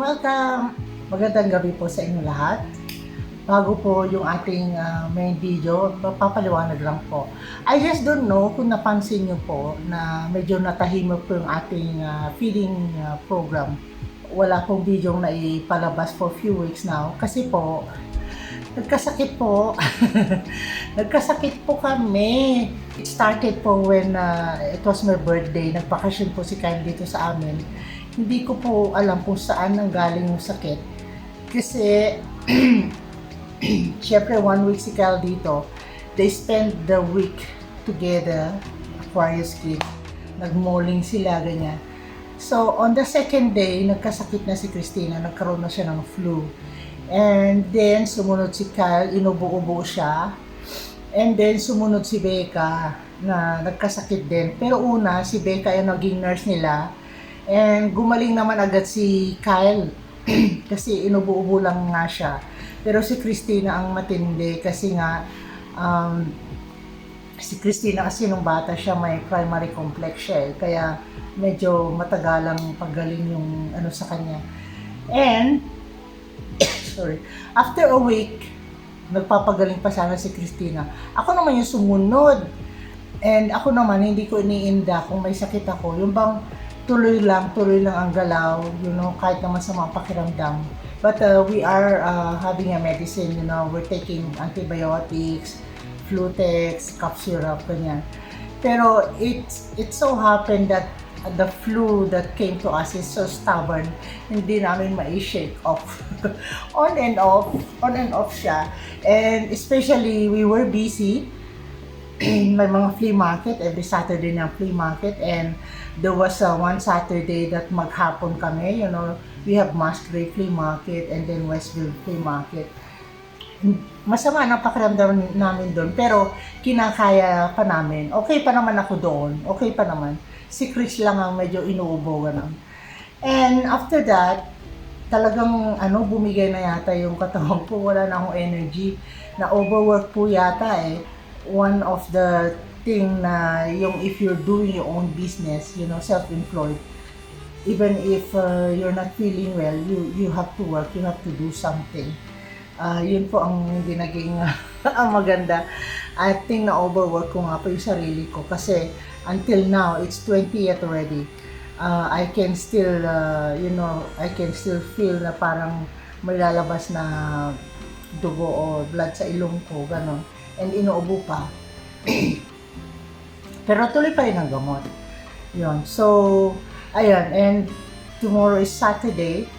welcome! Magandang gabi po sa inyo lahat. Bago po yung ating main video, papaliwanag lang po. I just don't know kung napansin nyo po na medyo natahimik po yung ating feeding program. Wala pong video na ipalabas for few weeks now kasi po, nagkasakit po. Nagkasakit po kami. It started po when it was my birthday. Nagbakasyon po si Kyle dito sa amin. Hindi ko po alam kung saan nanggaling yung sakit. Kasi, syempre 1 week si Kyle dito. They spend the week together, Aquarius kids. Nagmolling sila, ganyan. So, on the second day, nagkasakit na si Christina. Nagkaroon na siya ng flu. And then, sumunod si Kyle, inubo-ubo siya. And then, sumunod si Becca na nagkasakit din. Pero una, si Becca yung naging nurse nila. And gumaling naman agad si Kyle kasi inubo-ubo lang nga siya. Pero si Christina ang matindi kasi nga si Christina kasi nung bata siya may primary complex siya eh. Kaya medyo matagalang paggaling yung ano sa kanya. And sorry, after a week nagpapagaling pa sana si Christina. Ako naman yung sumunod. And ako naman hindi ko iniinda kung may sakit ako. Yung bang tuloy lang ang galaw, you know, kahit naman sa mga pakiramdam. But we are having a medicine, you know, we're taking antibiotics, Flutex, cough syrup, ganyan. Pero it so happened that the flu that came to us is so stubborn, hindi namin ma-shake off. on and off siya. And especially, we were busy. May mga flea market, every Saturday na flea market, and there was one Saturday that maghapon kami, you know, we have Musgrave Flea Market and then Westville Flea Market. Masama ang pakiramdam namin doon, pero kinakaya pa namin. Okay pa naman ako doon, okay pa naman. Si Chris lang ang medyo inuubo, ganun. And after that, talagang bumigay na yata yung katawan ko, wala na akong energy, na overwork po yata eh. One of the thing na yung if you're doing your own business, you know, self-employed, even if you're not feeling well, you have to work, you have to do something. Yun po ang hindi naging ang maganda. I think na overwork ko nga po yung sarili ko kasi until now, it's 20th already. I can still, you know, I can still feel na parang may lalabas na dugo o blood sa ilong ko, gano'n. And inuubo pa. Pero tuloy pa rin ang gamot. Yun. So, ayun. And tomorrow is Saturday.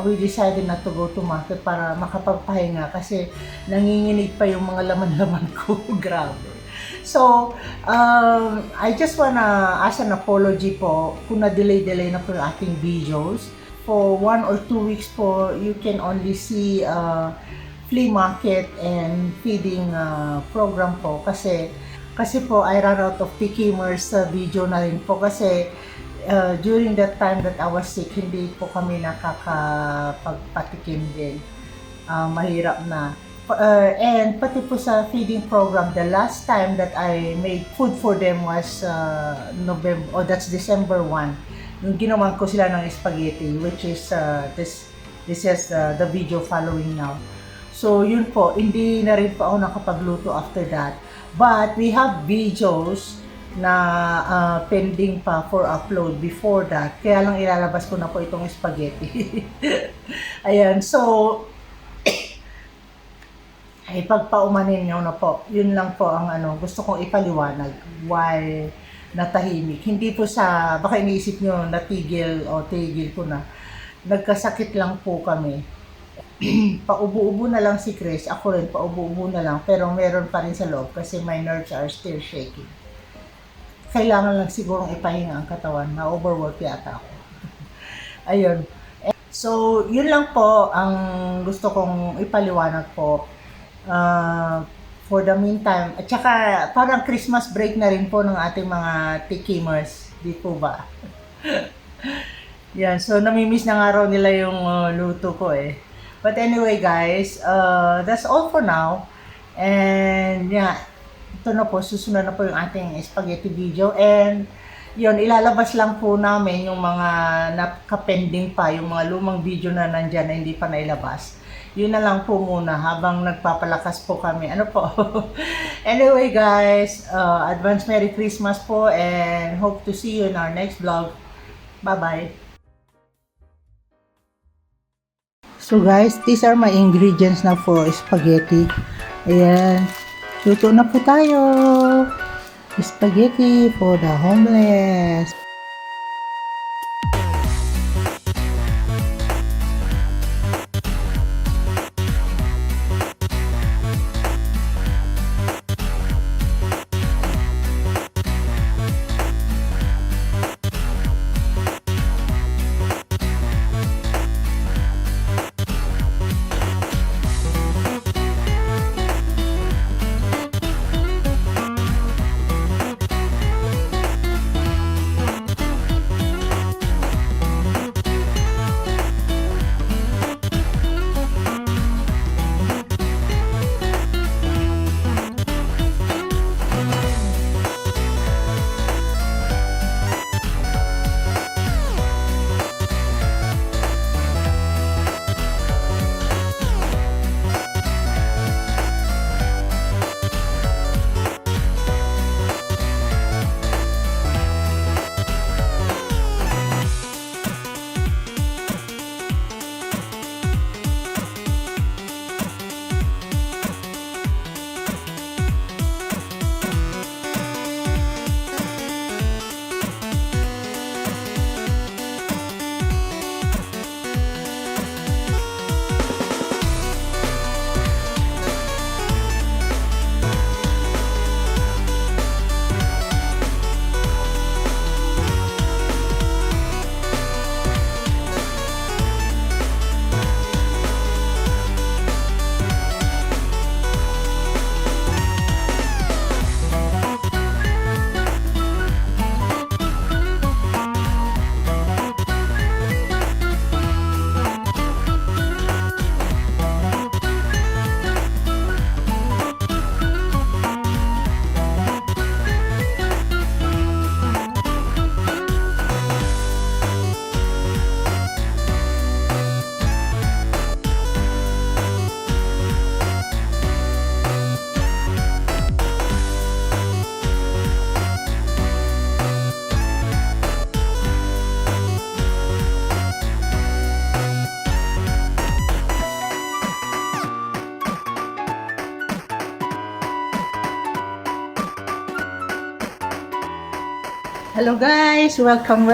We decided not to go to market para makapagpahinga kasi nanginginig pa yung mga laman-laman ko. Grabe. So, I just wanna ask an apology po kung na-delay na po yung ating videos. For 1 or 2 weeks po, you can only see flea market and feeding program po kasi po I ran out of Tikimers video na rin po kasi during that time that I was sick, hindi po kami nakakapagpatikim din. Mahirap na. And pati po sa feeding program, the last time that I made food for them was that's December 1. Yung ginawan ko sila ng spaghetti, which is this is the video following now. So yun po, hindi na rin po ako nakapagluto after that. But we have videos na pending pa for upload before that. Kaya lang ilalabas ko na po itong spaghetti. Ayan, so ay pagpaumanin nyo na po. Yun lang po ang gusto kong ipaliwanag why natahimik. Hindi po sa, baka iniisip nyo natigil o tigil ko na. Nagkasakit lang po kami. Paubo-ubo na lang si Chris, ako rin paubo-ubo na lang, pero meron pa rin sa loob kasi my nerves are still shaking. Kailangan lang sigurong ipahinga ang katawan, na overwork yata ako. Ayun. So, yun lang po ang gusto kong ipaliwanag po for the meantime. At saka parang Christmas break na rin po ng ating mga Tikimers, di po ba? Yan, so namimiss na nga raw nila yung luto ko eh. But anyway guys, that's all for now. And yeah, ito na po, susunod na po yung ating spaghetti video. And Yun, ilalabas lang po namin yung mga nakapending pa, yung mga lumang video na nandyan na hindi pa nailabas. Yun na lang po muna habang nagpapalakas po kami. Ano po? Anyway guys, advance Merry Christmas po and hope to see you in our next vlog. Bye-bye. So guys, these are my ingredients na for spaghetti. Ayan. Luto na po tayo. Spaghetti for the homeless. Hello guys! Welcome!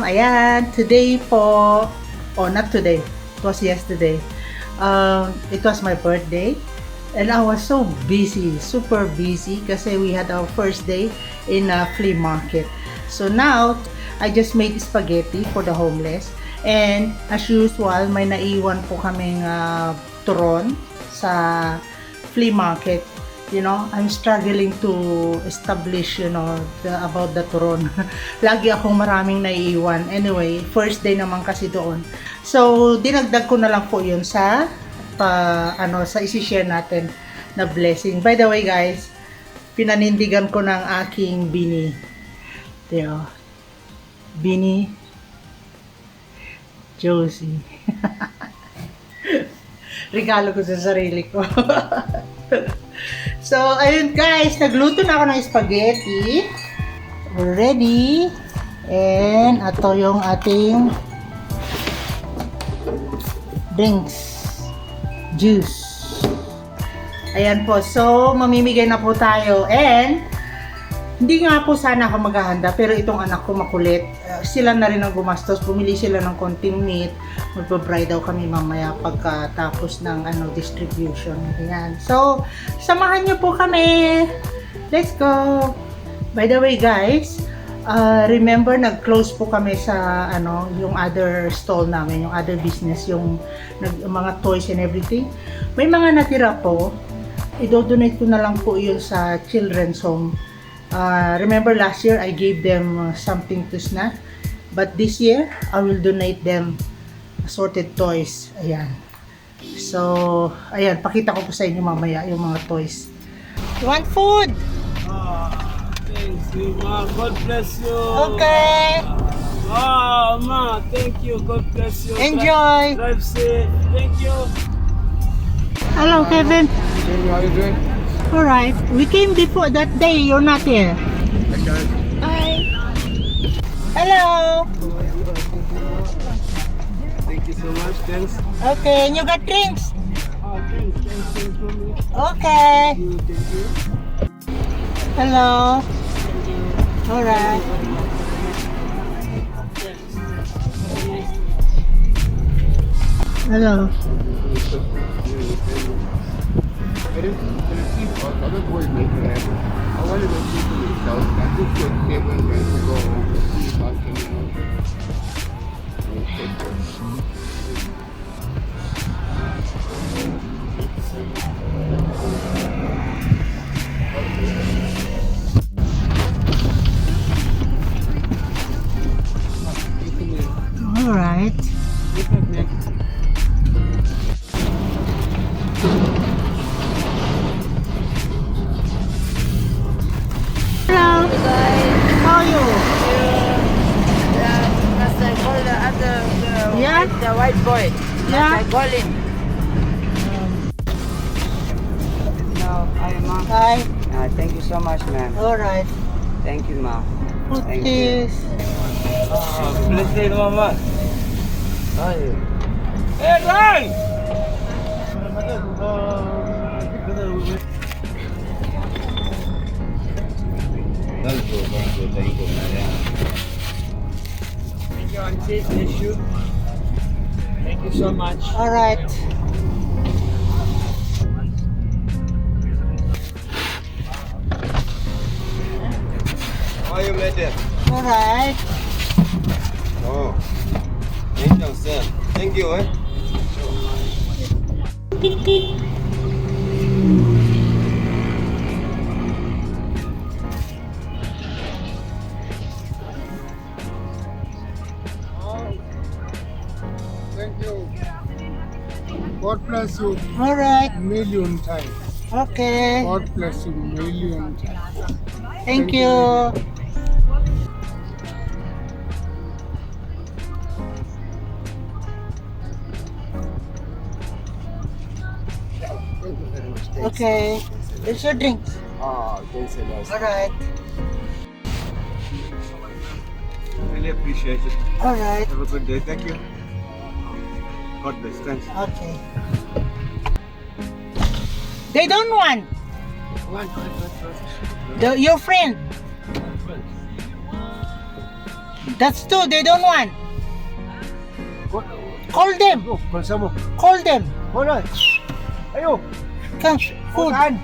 Ayan, today po, not today, it was yesterday. It was my birthday and I was so busy, super busy kasi we had our first day in a flea market. So now, I just made spaghetti for the homeless and as usual, may naiwan po kaming turon sa flea market. You know, I'm struggling to establish, about the turon. Lagi akong maraming naiiwan. Anyway, first day naman kasi doon. So, dinagdag ko na lang po yun sa, sa isi-share natin na blessing. By the way, guys, pinanindigan ko ng aking bini. Teo. Bini Josie. Regalo ko sa sarili ko. So, ayun guys, nagluto na ako ng spaghetti. We're ready. And ito yung ating drinks. Juice. Ayan po. So, mamimigay na po tayo. And, hindi nga po sana ako maghahanda, pero itong anak ko makulit. Sila na rin ang gumastos. Bumili sila ng konting meat. Magpabray daw kami mamaya pagkatapos ng distribution. Ayan. So, samahan niyo po kami. Let's go! By the way guys, remember nag-close po kami sa yung other stall namin, yung other business, yung mga toys and everything. May mga natira po. I-donate ko na lang po yun sa children's home. Remember last year I gave them something to snack, but this year I will donate them assorted toys. Ayan. So, ayan, pakita ko po sa inyo mamaya yung mga toys. You want food? Thanks you, ma. God bless you. Okay. Ah, ma, thank you. God bless you. Enjoy. Drive safe. Thank you. Hello, Kevin. How you doing? All right. We came before that day. You're not here. Okay. Hi. Hello. Thank you so much. Thanks. Okay. And you got drinks? Ah, thanks. Thanks for me. Okay. Thank you. Hello. All right. Hello. Other boys making it. I wanted to see for myself. I just took Kevin and to go home to see if I can, All right. Hello. How are you? As I call the other, Yeah? the white boy. Yeah. I call him. No, hi, ma'am. Hi. Thank you so much, ma'am. All right. Thank you, ma'am. Put Thank this. Bless you, mama. Hey, Ryan! Thank you, auntie. Bless you. Thank you so much. All right. How you made it? All right. Oh. Thank you, sir. Thank you, eh? Thank you. God bless you All right. million times. Okay. God bless you million times. Thank you. Thank you very much. Thanks. Okay. There's your drinks. Thanks a lot. All right. Really appreciate it. All right. Have a good day. Thank you. God bless. Thanks. Okay. They don't want. Your friend. That's two. They don't want. Call them. Konsamo. Call them. Hola. Ayo. Come. Food. Saan?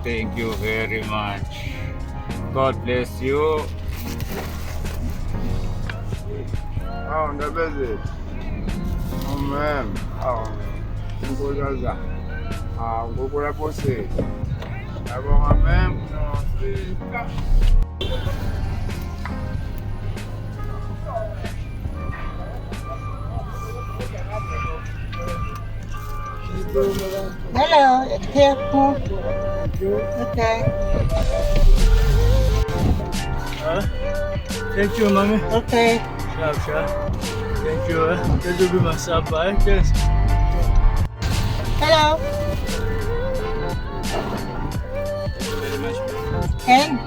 Thank you very much. God bless you. Oh, the visit. Oh, man. Oh, Ngozaza. Ngokora pose. Abo, man. Hello. Here. Food. Okay. Thank you, mommy. Okay. Sharp. Thank you. Thank you, Masapa. Yes. Hello. And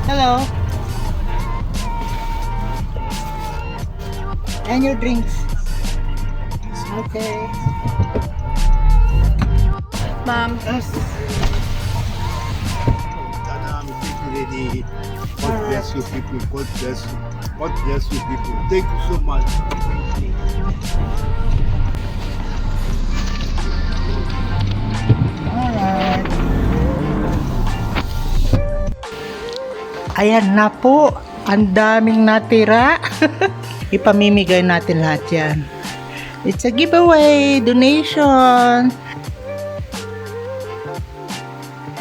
hello. And your drinks. Okay. Ma'am. Yes. God bless you people. God bless you. God bless you people. Thank you so much. Alright. Ayan na po. Ang daming natira. Ipamimigay natin lahat yan. It's a giveaway. Donation.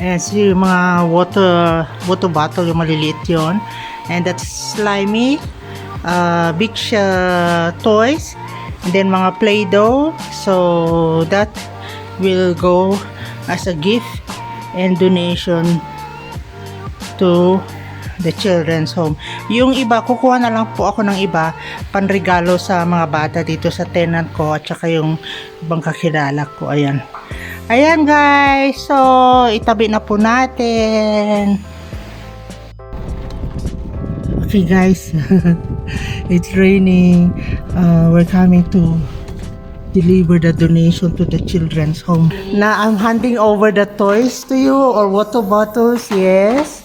Ayan, so yung mga water bottle, yung maliliit yon. And that's slimy, big toys, and then mga Play-Doh. So that will go as a gift and donation to the children's home. Yung iba, kukuha na lang po ako ng iba panregalo sa mga bata dito sa tenant ko at saka yung ibang kakilala ko. Ayan guys, so itabi na po natin. Okay guys, it's raining. We're coming to deliver the donation to the children's home. Now I'm handing over the toys to you, or water bottles. Yes,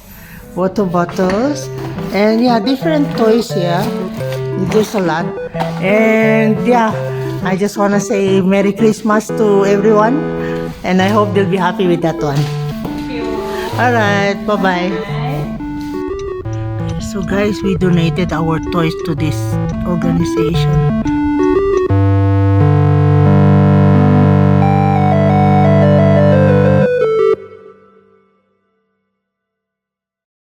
water bottles, and yeah, different toys here. There's a lot, and yeah, I just wanna say Merry Christmas to everyone, and I hope they'll be happy with that one. All right, bye bye. So guys, we donated our toys to this organization.